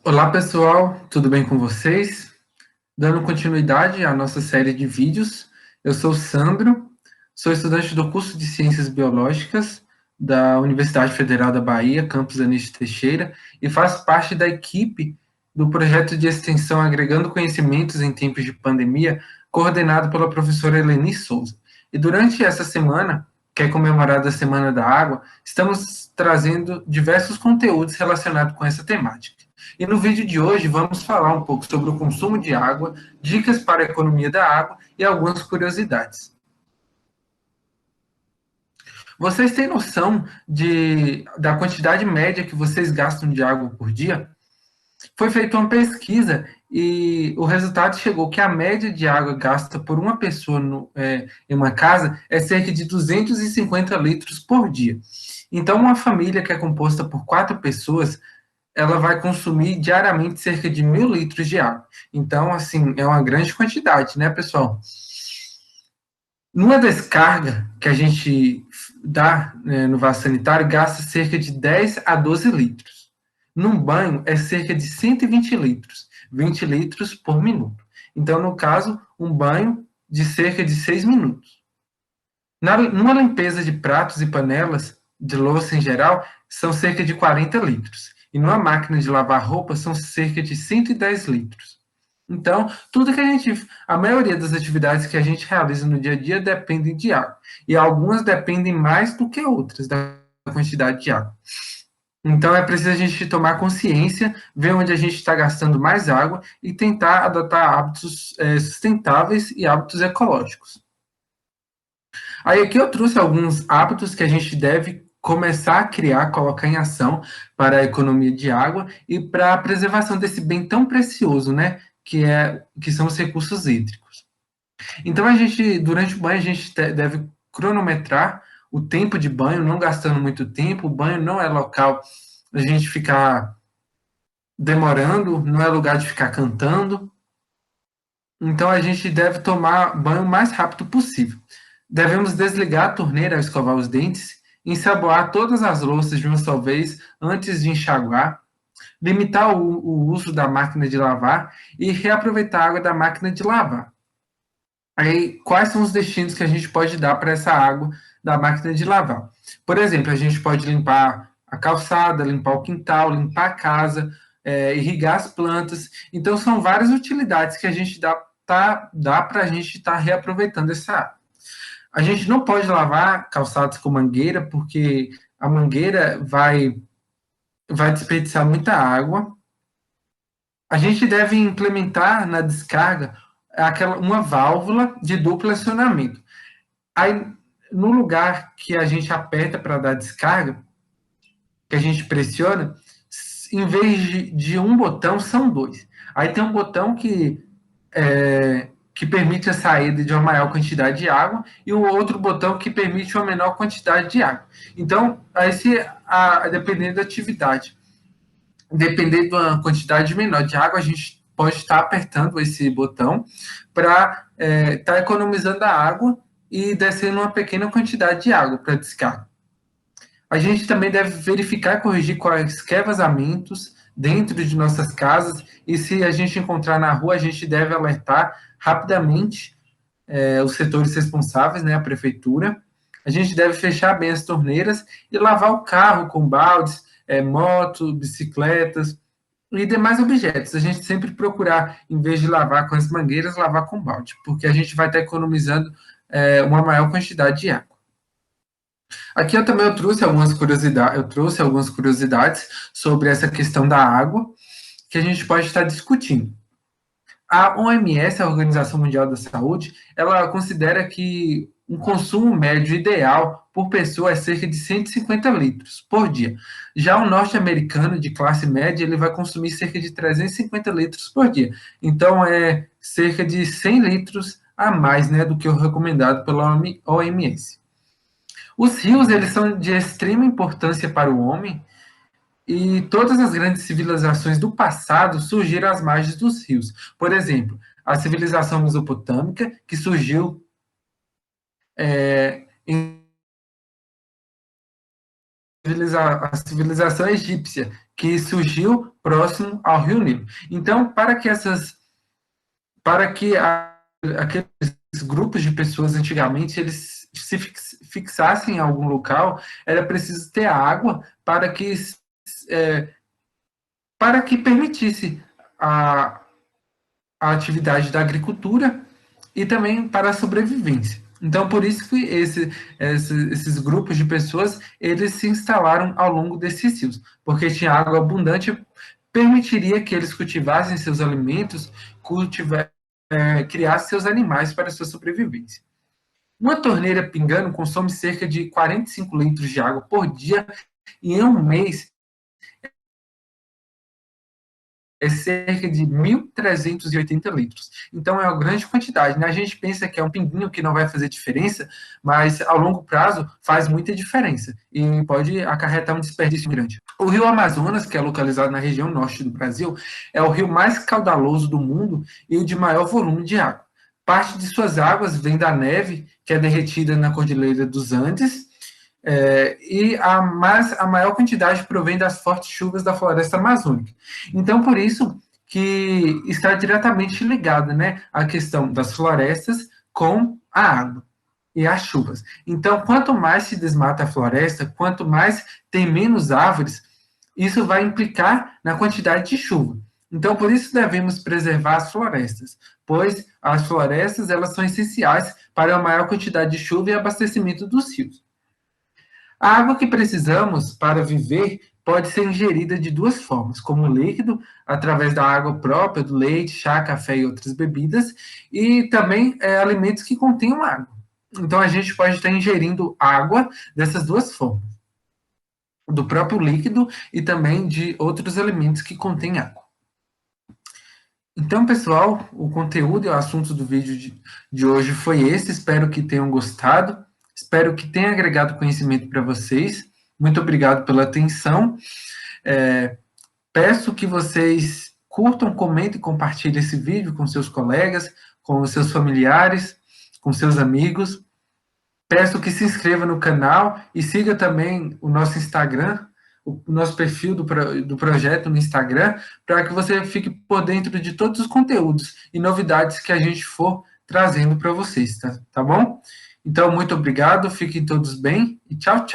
Olá, pessoal, tudo bem com vocês? Dando continuidade à nossa série de vídeos, eu sou o Sandro, sou estudante do curso de Ciências Biológicas da Universidade Federal da Bahia, campus Anísio Teixeira, e faço parte da equipe do projeto de extensão Agregando Conhecimentos em Tempos de Pandemia, coordenado pela professora Eleni Souza. E durante essa semana, que é comemorada a Semana da Água, estamos trazendo diversos conteúdos relacionados com essa temática. E no vídeo de hoje vamos falar um pouco sobre o consumo de água, dicas para a economia da água e algumas curiosidades. Vocês têm noção da quantidade média que vocês gastam de água por dia? Foi feita uma pesquisa e o resultado chegou que a média de água gasta por uma pessoa em uma casa é cerca de 250 litros por dia. Então, uma família que é composta por 4 pessoas, ela vai consumir diariamente cerca de 1.000 litros de água. Então, assim, é uma grande quantidade, né, pessoal? Numa descarga que a gente dá, né, no vaso sanitário, gasta cerca de 10 a 12 litros. Num banho, é cerca de 120 litros, 20 litros por minuto. Então, no caso, um banho de cerca de 6 minutos. Numa limpeza de pratos e panelas, de louça em geral, são cerca de 40 litros. E numa máquina de lavar roupa, são cerca de 110 litros. Então, a maioria das atividades que a gente realiza no dia a dia dependem de água. E algumas dependem mais do que outras da quantidade de água. Então, é preciso a gente tomar consciência, ver onde a gente está gastando mais água e tentar adotar hábitos sustentáveis e hábitos ecológicos. Aí aqui eu trouxe alguns hábitos que a gente deve começar a criar, colocar em ação para a economia de água e para a preservação desse bem tão precioso, né, que são os recursos hídricos. Então durante o banho, a gente deve cronometrar o tempo de banho, não gastando muito tempo. O banho não é local a gente ficar demorando, não é lugar de ficar cantando. Então a gente deve tomar banho o mais rápido possível. Devemos desligar a torneira ao escovar os dentes, ensaboar todas as louças de uma só vez antes de enxaguar, limitar o uso da máquina de lavar e reaproveitar a água da máquina de lavar. Aí, quais são os destinos que a gente pode dar para essa água da máquina de lavar? Por exemplo, a gente pode limpar a calçada, limpar o quintal, limpar a casa, irrigar as plantas. Então, são várias utilidades que a gente dá para a gente estar reaproveitando essa água. A gente não pode lavar calçados com mangueira, porque a mangueira vai desperdiçar muita água. A gente deve implementar na descarga uma válvula de duplo acionamento. Aí, no lugar que a gente aperta para dar descarga, que a gente pressiona, em vez de um botão, são dois. Aí tem um botão que permite a saída de uma maior quantidade de água e o outro botão que permite uma menor quantidade de água. Então, dependendo da atividade, dependendo de uma quantidade menor de água, a gente pode estar apertando esse botão para estar economizando a água e descendo uma pequena quantidade de água para descarga. A gente também deve verificar e corrigir quaisquer vazamentos dentro de nossas casas e se a gente encontrar na rua, a gente deve alertar rapidamente os setores responsáveis, né, a prefeitura. A gente deve fechar bem as torneiras e lavar o carro com baldes, motos, bicicletas e demais objetos. A gente sempre procurar, em vez de lavar com as mangueiras, lavar com balde, porque a gente vai estar economizando uma maior quantidade de água. Aqui eu trouxe algumas curiosidades sobre essa questão da água que a gente pode estar discutindo. A OMS, a Organização Mundial da Saúde, ela considera que um consumo médio ideal por pessoa é cerca de 150 litros por dia. Já o norte-americano de classe média, ele vai consumir cerca de 350 litros por dia. Então, é cerca de 100 litros a mais, né, do que o recomendado pela OMS. Os rios, eles são de extrema importância para o homem e todas as grandes civilizações do passado surgiram às margens dos rios. Por exemplo, a civilização mesopotâmica, que surgiu em a civilização egípcia, que surgiu próximo ao Rio Nilo. Então, para que aqueles grupos de pessoas antigamente eles se fixassem em algum local, era preciso ter água para que permitisse a, a atividade da agricultura e também para a sobrevivência. Então, por isso que esses grupos de pessoas, eles se instalaram ao longo desses rios, porque tinha água abundante, permitiria que eles cultivassem seus alimentos, criassem seus animais para a sua sobrevivência. Uma torneira pingando consome cerca de 45 litros de água por dia, e em um mês é cerca de 1.380 litros. Então, é uma grande quantidade, né? A gente pensa que é um pinguinho que não vai fazer diferença, mas ao longo prazo faz muita diferença e pode acarretar um desperdício grande. O rio Amazonas, que é localizado na região norte do Brasil, é o rio mais caudaloso do mundo e o de maior volume de água. Parte de suas águas vem da neve, que é derretida na Cordilheira dos Andes, e a maior quantidade provém das fortes chuvas da floresta amazônica. Então, por isso que está diretamente ligado, né, a questão das florestas com a água e as chuvas. Então, quanto mais se desmata a floresta, quanto mais tem menos árvores, isso vai implicar na quantidade de chuva. Então, por isso devemos preservar as florestas, pois as florestas elas são essenciais para a maior quantidade de chuva e abastecimento dos rios. A água que precisamos para viver pode ser ingerida de duas formas, como líquido, através da água própria, do leite, chá, café e outras bebidas, e também alimentos que contenham água. Então, a gente pode estar ingerindo água dessas duas formas, do próprio líquido e também de outros alimentos que contêm água. Então, pessoal, o conteúdo e o assunto do vídeo de hoje foi esse. Espero que tenham gostado. Espero que tenha agregado conhecimento para vocês. Muito obrigado pela atenção. Peço que vocês curtam, comentem e compartilhem esse vídeo com seus colegas, com os seus familiares, com seus amigos. Peço que se inscreva no canal e siga também o nosso Instagram, o nosso perfil do projeto no Instagram, para que você fique por dentro de todos os conteúdos e novidades que a gente for trazendo para vocês, tá bom? Então, muito obrigado, fiquem todos bem e tchau, tchau.